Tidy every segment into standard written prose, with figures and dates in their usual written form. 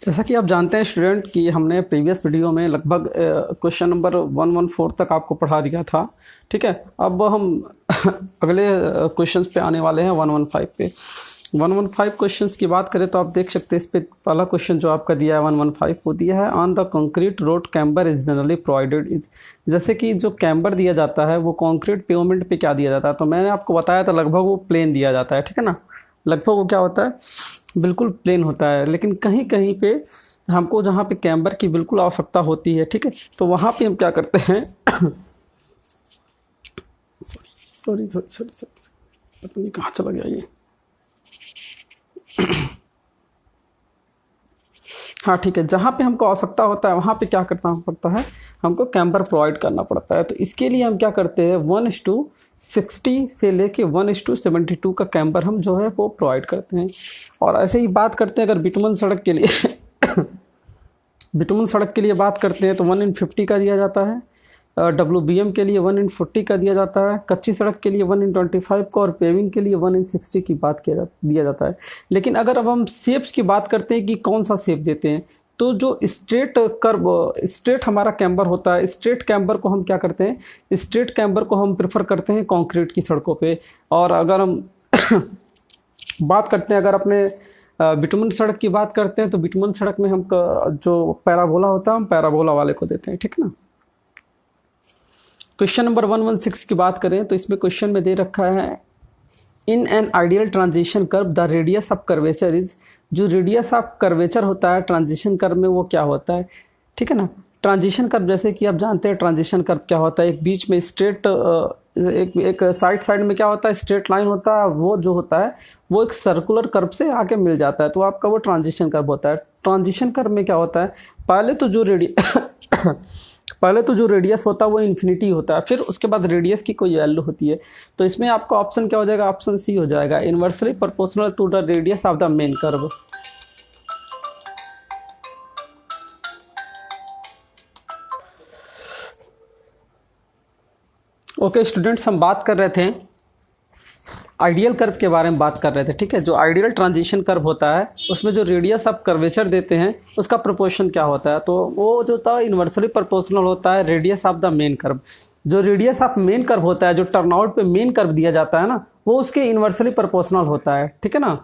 जैसा कि आप जानते हैं स्टूडेंट कि हमने प्रीवियस वीडियो में लगभग क्वेश्चन नंबर 114 तक आपको पढ़ा दिया था। ठीक है, अब हम अगले क्वेश्चंस पे आने वाले हैं 115 पे। 115 क्वेश्चंस की बात करें तो आप देख सकते हैं इस पे पहला क्वेश्चन जो आपका दिया है 115 वो दिया है on the concrete road camber is generally provided is. जैसे कि जो कैम्बर दिया जाता है वो कंक्रीट पेवमेंट पे क्या दिया जाता है, तो मैंने आपको बताया था लगभग वो प्लेन दिया जाता है। ठीक है ना, लगभग वो क्या होता है, बिल्कुल प्लेन होता है। लेकिन कहीं कहीं पे हमको जहाँ पे कैम्बर की बिल्कुल आवश्यकता होती है, ठीक है, तो वहाँ पे हम क्या करते हैं सॉरी पता नहीं कहाँ चला गया ये हाँ ठीक है, जहाँ पे हमको आवश्यकता होता है वहाँ पे क्या करना पड़ता है, हमको कैम्बर प्रोवाइड करना पड़ता है। तो इसके लिए हम क्या करते हैं 1:60 से लेके 1:72 का कैम्बर हम जो है वो प्रोवाइड करते हैं। और ऐसे ही बात करते हैं अगर बिटुमन सड़क के लिए बिटुमन सड़क के लिए बात करते हैं तो 1:50 का दिया जाता है, WBM के लिए 1:40 का दिया जाता है, कच्ची सड़क के लिए 1:25 का और पेविंग के लिए 1:60 की बात दिया जाता है। लेकिन अगर अब हम शेप्स की बात करते हैं कि कौन सा शेप देते हैं, तो जो स्ट्रेट हमारा कैम्बर होता है, स्ट्रेट कैम्बर को हम क्या करते हैं, स्ट्रेट कैम्बर को हम प्रेफर करते हैं कंक्रीट की सड़कों पे। और अगर हम बात करते हैं अगर अपने बिटुमन सड़क की बात करते हैं तो बिटुमन सड़क में हम जो पैराबोला होता है हम पैराबोला वाले को देते हैं। ठीक है ना। क्वेश्चन नंबर 116 की बात करें तो इसमें क्वेश्चन में दे रखा है in an ideal transition curve the radius of curvature is. जो रेडियस ऑफ कर्वेचर होता है ट्रांजिशन कर्व में वो क्या होता है। ठीक है ना, ट्रांजिशन कर्व जैसे कि आप जानते हैं ट्रांजिशन कर्व क्या होता है, एक बीच में स्ट्रेट एक साइड में क्या होता है स्ट्रेट लाइन होता है, वो जो होता है वो एक सर्कुलर कर्व से आके मिल जाता है, तो आपका वो ट्रांजिशन कर्व होता है। ट्रांजिशन कर्व में क्या होता है, पहले तो जो रेडियस होता है वो इन्फिनिटी होता है, फिर उसके बाद रेडियस की कोई वैल्यू होती है। तो इसमें आपका ऑप्शन क्या हो जाएगा, ऑप्शन सी हो जाएगा, inversely proportional to the radius of the main curve. Okay students, हम बात कर रहे थे आइडियल कर्व के बारे में बात कर रहे थे। ठीक है, जो आइडियल ट्रांजिशन कर्व होता है उसमें जो रेडियस ऑफ कर्वेचर देते हैं उसका प्रोपोर्शन क्या होता है, तो वो जो था इन्वर्सली प्रोपोर्शनल होता है radius of the main curve. जो रेडियस ऑफ मेन कर्व होता है, जो टर्नआउट पे मेन कर्व दिया जाता है ना, वो उसके इन्वर्सली प्रोपोर्शनल होता है। ठीक है ना।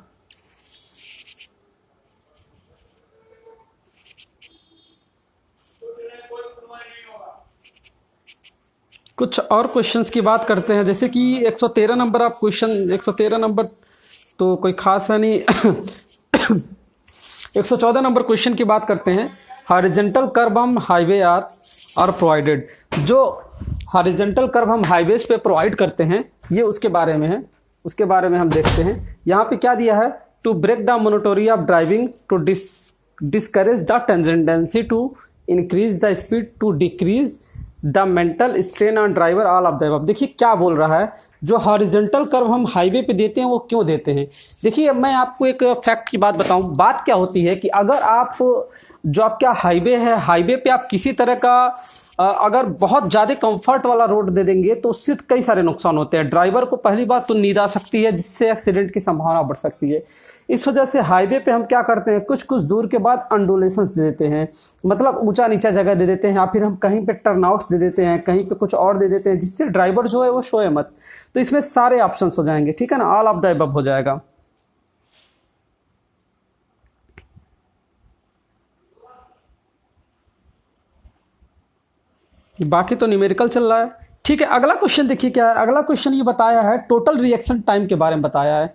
कुछ और क्वेश्चंस की बात करते हैं, जैसे कि 113 नंबर आप क्वेश्चन 113 नंबर तो कोई खास है नहीं 114 नंबर क्वेश्चन की बात करते हैं। हॉरिजॉन्टल कर्व हम हाईवे आर प्रोवाइडेड। जो हॉरिजॉन्टल कर्व हम हाईवेज पे प्रोवाइड करते हैं ये उसके बारे में है, उसके बारे में हम देखते हैं। यहाँ पे क्या दिया है, to break the monotony of driving, to discourage the tendency to increase the speed, to decrease the mental strain on driver, all of the above. देखिए क्या बोल रहा है, जो हॉरिजॉन्टल कर्व हम हाईवे पे देते हैं वो क्यों देते हैं। देखिए अब मैं आपको एक फैक्ट की बात बताऊं, बात क्या होती है कि अगर आप जो आपका हाईवे है, हाईवे पे आप किसी तरह का अगर बहुत ज़्यादा कंफर्ट वाला रोड दे देंगे तो उससे कई सारे नुकसान होते हैं। ड्राइवर को पहली बात तो नींद आ सकती है जिससे एक्सीडेंट की संभावना बढ़ सकती है। इस वजह से हाईवे पे हम क्या करते हैं, कुछ कुछ दूर के बाद अंडुलेशंस दे देते हैं, मतलब ऊंचा नीचा जगह दे देते हैं, या फिर हम कहीं पे टर्नआउट्स दे देते हैं, कहीं पे कुछ और दे देते हैं, जिससे ड्राइवर जो है वो सोए मत। तो इसमें सारे ऑप्शंस हो जाएंगे। ठीक है ना, ऑल ऑफ द अबव हो जाएगा। बाकी तो न्यूमेरिकल चल रहा है। ठीक है, अगला क्वेश्चन देखिए क्या है। अगला क्वेश्चन ये बताया है टोटल रिएक्शन टाइम के बारे में बताया है।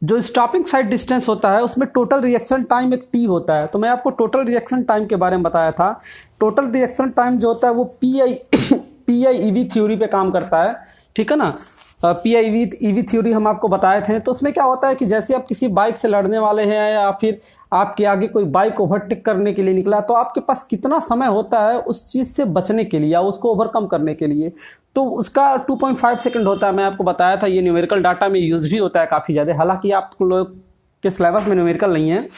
जो स्टॉपिंग साइड डिस्टेंस होता है उसमें टोटल रिएक्शन टाइम एक टी होता है, तो मैं आपको टोटल रिएक्शन टाइम के बारे में बताया था। टोटल रिएक्शन टाइम जो होता है वो PIEV थ्योरी पे काम करता है। ठीक है ना, PIEV थ्योरी हम आपको बताए थे। तो उसमें क्या होता है कि जैसे आप किसी बाइक से लड़ने वाले हैं या फिर आपके आगे कोई बाइक ओवरटेक करने के लिए निकला, तो आपके पास कितना समय होता है उस चीज़ से बचने के लिए या उसको ओवरकम करने के लिए, तो उसका 2.5 सेकंड होता है। मैं आपको बताया था, ये न्यूमेरिकल डाटा में यूज़ भी होता है काफ़ी ज़्यादा। हालांकि आप लोग के सिलेबस में न्यूमेरिकल नहीं है,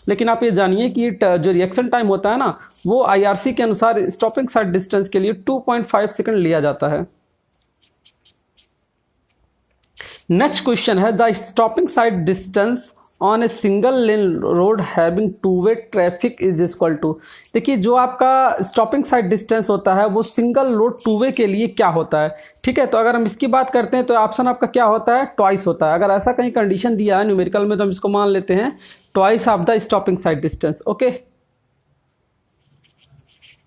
लेकिन आप ये जानिए कि जो रिएक्शन टाइम होता है ना वो IRC के अनुसार स्टॉपिंग साइड डिस्टेंस के लिए 2.5 सेकंड लिया जाता है। नेक्स्ट क्वेश्चन है the stopping sight distance on a single lane road having two way traffic is equal to. देखिए जो आपका स्टॉपिंग साइड डिस्टेंस होता है वो सिंगल रोड टू वे के लिए क्या होता है, ठीक है। तो अगर हम इसकी बात करते हैं तो ऑप्शन आपका क्या होता है, ट्वाइस होता है। अगर ऐसा कहीं कंडीशन दिया है न्यूमेरिकल में तो हम इसको मान लेते हैं twice of the stopping sight distance. Okay,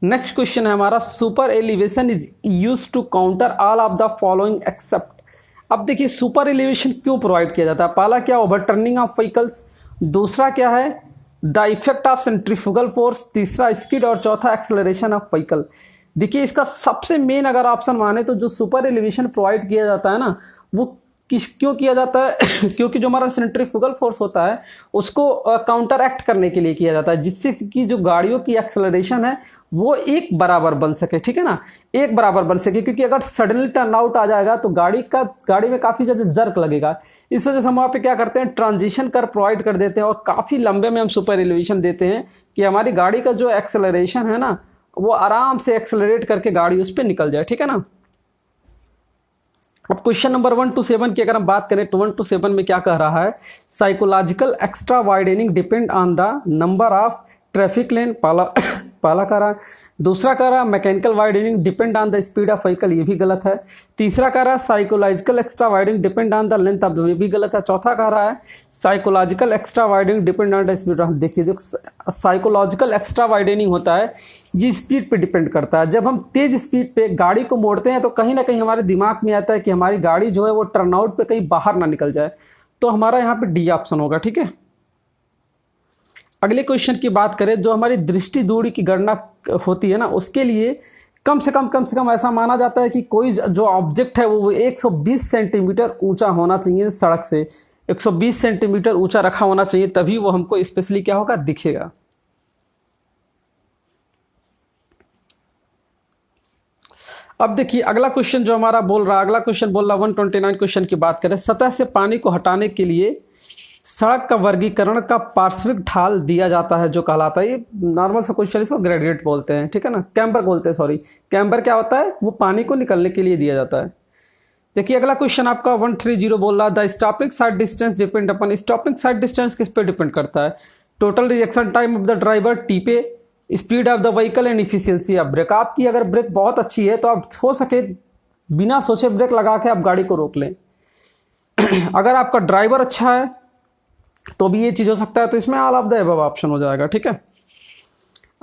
next question है हमारा, super elevation is use to counter all of the following except. अब देखिए सुपर एलिवेशन क्यों प्रोवाइड किया जाता है, पहला क्या, ओवरटर्निंग ऑफ व्हीकल्स, दूसरा क्या है, the effect of centrifugal force, तीसरा स्पीड, और चौथा एक्सेलरेशन ऑफ व्हीकल। देखिए इसका सबसे मेन अगर ऑप्शन माने तो जो सुपर एलिवेशन प्रोवाइड किया जाता है ना वो क्यों किया जाता है क्योंकि जो हमारा सेंट्रीफ्यूगल फोर्स होता है उसको काउंटर एक्ट करने के लिए किया जाता है, जिससे कि जो गाड़ियों की एक्सेलरेशन है वो एक बराबर बन सके, ठीक है ना, एक बराबर बन सके। क्योंकि अगर सडनली टर्न आउट आ जाएगा तो गाड़ी में काफ़ी ज़्यादा जर्क लगेगा। इस वजह से हम वहाँ पे क्या करते हैं, ट्रांजिशन कर प्रोवाइड कर देते हैं और काफ़ी लंबे में हम सुपर एलिवेशन देते हैं कि हमारी गाड़ी का जो एक्सेलरेशन है ना वो आराम से एक्सेलरेट करके गाड़ी उस पर निकल जाए, ठीक है ना। अब क्वेश्चन नंबर 1 to 7 की अगर हम बात करें तो 1 to 7 में क्या कह रहा है, psychological extra widening depend on the number of traffic lane, पहला कह रहा है। दूसरा कह रहा है mechanical widening depend on the speed of vehicle, ये भी गलत है। तीसरा कह रहा है psychological extra widening depend on the length of, ये भी गलत है। चौथा कह रहा है psychological extra widening depend on the speed. देखिए जो साइकोलॉजिकल एक्स्ट्रा वाइडनिंग होता है ये स्पीड पे डिपेंड करता है। जब हम तेज स्पीड पे गाड़ी को मोड़ते हैं तो कहीं ना कहीं हमारे दिमाग में आता है कि हमारी गाड़ी जो है वो टर्नआउट पे कहीं बाहर ना निकल जाए, तो हमारा यहाँ पे डी ऑप्शन होगा, ठीक है। अगले क्वेश्चन की बात करें, जो हमारी दृष्टि दूरी की गणना होती है ना उसके लिए कम से कम ऐसा माना जाता है कि कोई जो ऑब्जेक्ट है वो 120 सेंटीमीटर ऊंचा होना चाहिए, सड़क से 120 सेंटीमीटर ऊंचा रखा होना चाहिए, तभी वो हमको स्पेशली क्या होगा, दिखेगा। अब देखिए अगला क्वेश्चन जो हमारा बोल रहा है, अगला क्वेश्चन बोल रहा है 129 क्वेश्चन की बात करें, सतह से पानी को हटाने के लिए सड़क का वर्गीकरण का पार्श्विक ढाल दिया जाता है जो कहलाता है, ये नॉर्मल सा क्वेश्चन, इसको ग्रेडिएट बोलते हैं, ठीक है ना, कैम्बर बोलते हैं, सॉरी कैम्बर क्या होता है, वो पानी को निकलने के लिए दिया जाता है। देखिए अगला क्वेश्चन आपका 130 बोल रहा है, the stopping sight distance depend upon, stopping sight distance किस पे डिपेंड करता है, total reaction time of the driver, टी पे, speed of the vehicle and efficiency of brake. आपकी अगर ब्रेक बहुत अच्छी है तो आप हो सके बिना सोचे ब्रेक लगा के आप गाड़ी को रोक लें अगर आपका ड्राइवर अच्छा है तो भी ये चीज हो सकता है, तो इसमें all of the above option हो जाएगा, ठीक है।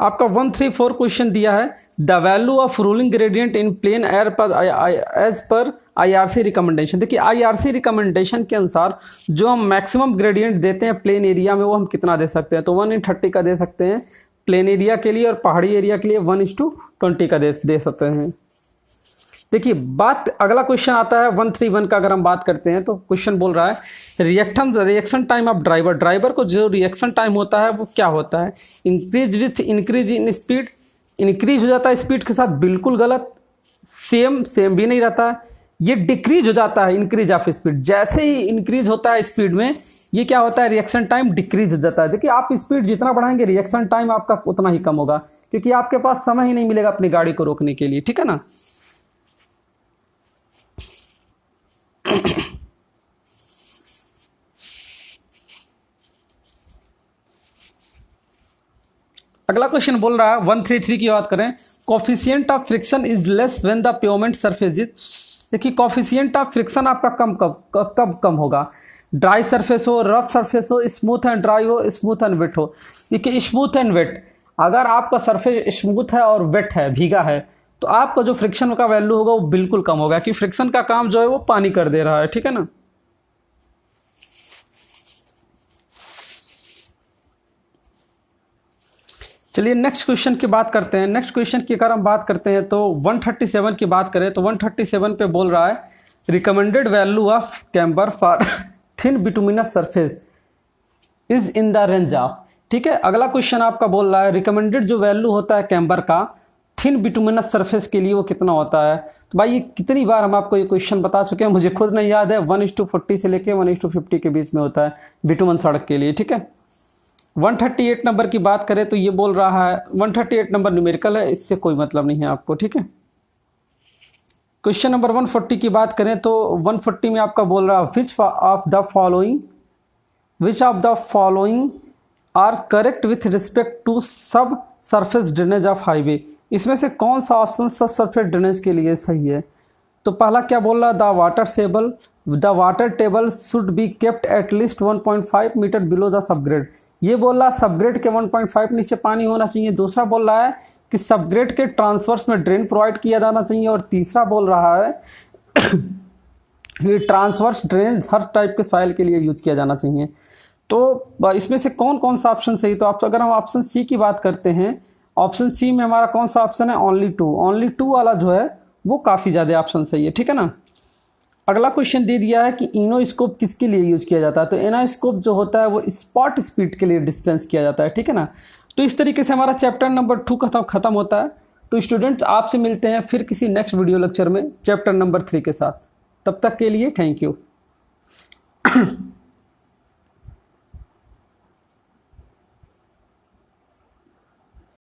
आपका 134 क्वेश्चन दिया है, the value of ruling gradient in plain air पर एज पर आईआरसी रिकमेंडेशन। देखिए आईआरसी रिकमेंडेशन के अनुसार जो हम मैक्सिमम ग्रेडियंट देते हैं प्लेन एरिया में वो हम कितना दे सकते हैं, तो 1/30 का दे सकते हैं प्लेन एरिया के लिए, और पहाड़ी एरिया के लिए 1:20 का दे सकते हैं। देखिए बात अगला क्वेश्चन आता है 131 का, अगर हम बात करते हैं तो क्वेश्चन बोल रहा है रिएक्शन टाइम ऑफ ड्राइवर को जो रिएक्शन टाइम होता है वो क्या होता है, increase with increase in speed, increase हो जाता है स्पीड के साथ, बिल्कुल गलत, सेम भी नहीं रहता है, ये डिक्रीज हो जाता है इंक्रीज ऑफ स्पीड, जैसे ही इंक्रीज होता है स्पीड में ये क्या होता है, रिएक्शन टाइम डिक्रीज हो जाता है। देखिए आप स्पीड जितना बढ़ाएंगे रिएक्शन टाइम आपका उतना ही कम होगा, क्योंकि आपके पास समय ही नहीं मिलेगा अपनी गाड़ी को रोकने के लिए, ठीक है ना। अगला क्वेश्चन बोल रहा है 133 की बात करें, coefficient of friction is less when the pavement surface is. देखिए कोफिशिएंट ऑफ फ्रिक्शन आपका कब कम होगा, ड्राई सरफेस हो, रफ सरफेस हो, स्मूथ एंड ड्राई हो, स्मूथ एंड वेट हो। देखिए स्मूथ एंड वेट, अगर आपका सरफेस स्मूथ है और वेट है, भीगा है, तो आपका जो फ्रिक्शन का वैल्यू होगा वो बिल्कुल कम होगा, कि फ्रिक्शन का काम जो है वो पानी कर दे रहा है, ठीक है ना। चलिए नेक्स्ट क्वेश्चन की बात करते हैं। नेक्स्ट क्वेश्चन की अगर हम बात करते हैं तो 137 की बात करें तो 137 पे बोल रहा है recommended value of camber for thin bituminous surface is in the range of, ठीक है। अगला क्वेश्चन आपका बोल रहा है रिकमेंडेड जो वैल्यू होता है कैम्बर का थिन बिटुमिनस सरफेस के लिए वो कितना होता है। तो भाई ये कितनी बार हम आपको ये क्वेश्चन बता चुके हैं, मुझे खुद नहीं याद है, 1:40 से लेके 1:50 के बीच में होता है बिटुमन सड़क के लिए, ठीक है। 138 नंबर की बात करें तो ये बोल रहा है 138 नंबर न्यूमेरिकल है, इससे कोई मतलब नहीं है आपको, ठीक है। क्वेश्चन नंबर 140 की बात करें तो 140 में आपका बोल रहा है which of the following which of the following are correct with respect to sub surface drainage of highway. इसमें से कौन सा ऑप्शन सब सरफेस ड्रेनेज के लिए सही है? तो पहला क्या बोल रहा है, the water table should be kept at least 1.5 metre below the subgrade. ये बोल रहा है सबग्रेड के 1.5 नीचे पानी होना चाहिए। दूसरा बोल रहा है कि सबग्रेड के ट्रांसवर्स में ड्रेन प्रोवाइड किया जाना चाहिए। और तीसरा बोल रहा है कि ट्रांसवर्स ड्रेन हर टाइप के सॉइल के लिए यूज किया जाना चाहिए। तो इसमें से कौन कौन सा ऑप्शन सही? तो आप अगर हम ऑप्शन सी की बात करते हैं, ऑप्शन सी में हमारा कौन सा ऑप्शन है, ओनली टू वाला जो है वो काफ़ी ज़्यादा ऑप्शन सही है, ठीक है ना। अगला क्वेश्चन दे दिया है कि इनोस्कोप किसके लिए यूज किया जाता है। तो इनोस्कोप जो होता है वो स्पॉट स्पीड के लिए डिस्टेंस किया जाता है, ठीक है ना। तो इस तरीके से हमारा चैप्टर नंबर 2 खत्म होता है। तो स्टूडेंट्स आपसे मिलते हैं फिर किसी नेक्स्ट वीडियो लेक्चर में चैप्टर नंबर 3 के साथ। तब तक के लिए थैंक यू।